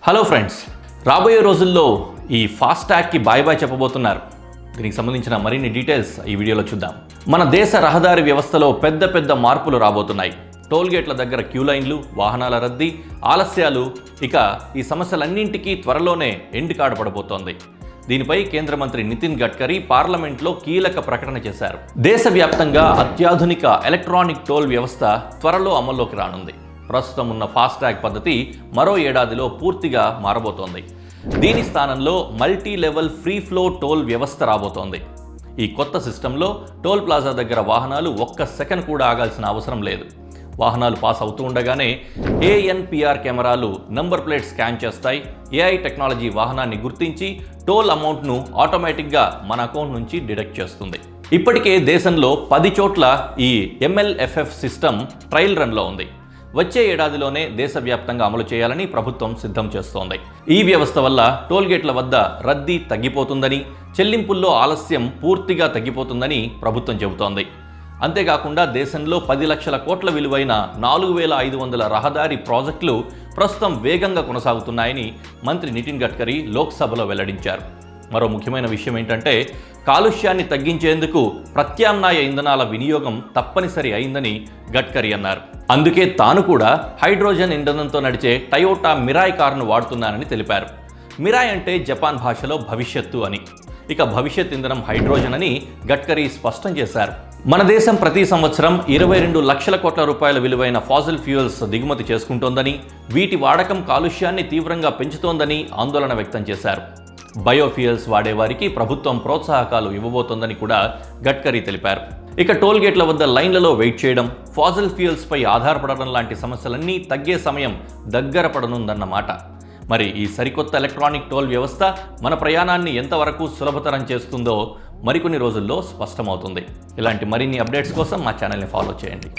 Hello friends, రాబోయే రోజుల్లో ఈ ఫాస్టాగ్కి బాయ్ బాయ్ చెప్పబోతున్నారు. దీనికి సంబంధించిన మరిన్ని డీటెయిల్స్ ఈ వీడియోలో చూద్దాం. మన దేశ రహదారి వ్యవస్థలో పెద్ద మార్పులు రాబోతున్నాయి. టోల్గేట్ల దగ్గర క్యూ లైన్లు, వాహనాల రద్దీ, ఆలస్యాలు, ఇక ఈ సమస్యలన్నింటికీ త్వరలోనే ఎండ్ కార్డ్ పడబోతోంది. దీనిపై కేంద్ర మంత్రి నితిన్ గడ్కరీ పార్లమెంట్లో కీలక ప్రకటన చేశారు. దేశవ్యాప్తంగా అత్యాధునిక ఎలక్ట్రానిక్ టోల్ వ్యవస్థ త్వరలో అమల్లోకి రానుంది. ప్రస్తుతం ఉన్న ఫాస్టాగ్ పద్ధతి మరో ఏడాదిలో పూర్తిగా మారబోతోంది. దీని స్థానంలో multi level free flow toll వ్యవస్థ రాబోతోంది. ఈ కొత్త సిస్టంలో టోల్ ప్లాజా దగ్గర వాహనాలు ఒక్క సెకండ్ కూడా ఆగాల్సిన అవసరం లేదు. వాహనాలు పాస్ అవుతూ ఉండగానే ANPR కెమెరాలు నంబర్ ప్లేట్ స్కాన్ చేస్తాయి. AI టెక్నాలజీ వాహనాన్ని గుర్తించి టోల్ అమౌంట్ను ఆటోమేటిక్గా మన అకౌంట్ నుంచి డిడక్ట్ చేస్తుంది. ఇప్పటికే దేశంలో 10 చోట్ల ఈ MLFF సిస్టమ్ ట్రయల్ రన్లో ఉంది. వచ్చే ఏడాదిలోనే దేశవ్యాప్తంగా అమలు చేయాలని ప్రభుత్వం సిద్ధం చేస్తోంది. ఈ వ్యవస్థ వల్ల టోల్గేట్ల వద్ద రద్దీ తగ్గిపోతుందని, చెల్లింపుల్లో ఆలస్యం పూర్తిగా తగ్గిపోతుందని ప్రభుత్వం చెబుతోంది. అంతేకాకుండా దేశంలో 10 లక్షల కోట్ల విలువైన 4500 రహదారి ప్రాజెక్టులు ప్రస్తుతం వేగంగా కొనసాగుతున్నాయని మంత్రి నితిన్ గడ్కరీ లోక్సభలో వెల్లడించారు. మరో ముఖ్యమైన విషయం ఏంటంటే, కాలుష్యాన్ని తగ్గించేందుకు ప్రత్యామ్నాయ ఇంధనాల వినియోగం తప్పనిసరి అయిందని గడ్కరీ అన్నారు. అందుకే తాను కూడా హైడ్రోజన్ ఇంధనంతో నడిచే టయోటా మిరాయ్ కారును వాడుతున్నానని తెలిపారు. మిరాయ్ అంటే జపాన్ భాషలో భవిష్యత్తు అని. ఇక భవిష్యత్ ఇంధనం హైడ్రోజన్ అని గడ్కరీ స్పష్టం చేశారు. మన దేశం ప్రతి సంవత్సరం 22 లక్షల కోట్ల రూపాయల విలువైన ఫాసిల్ ఫ్యూయల్స్ దిగుమతి చేసుకుంటోందని, వీటి వాడకం కాలుష్యాన్ని తీవ్రంగా పెంచుతోందని ఆందోళన వ్యక్తం చేశారు. బయోఫ్యూయల్స్ వాడేవారికి ప్రభుత్వం ప్రోత్సాహకాలు ఇవ్వబోతోందని కూడా గడ్కరీ తెలిపారు. ఇక టోల్గేట్ల వద్ద లైన్లలో వెయిట్ చేయడం, ఫాసిల్ ఫ్యూయల్స్పై ఆధారపడడం లాంటి సమస్యలన్నీ తగ్గే సమయం దగ్గర పడనుందన్నమాట. మరి ఈ సరికొత్త ఎలక్ట్రానిక్ టోల్ వ్యవస్థ మన ప్రయాణాన్ని ఎంతవరకు సులభతరం చేస్తుందో మరికొన్ని రోజుల్లో స్పష్టమవుతుంది. ఇలాంటి మరిన్ని అప్డేట్స్ కోసం మా ఛానల్ని ఫాలో చేయండి.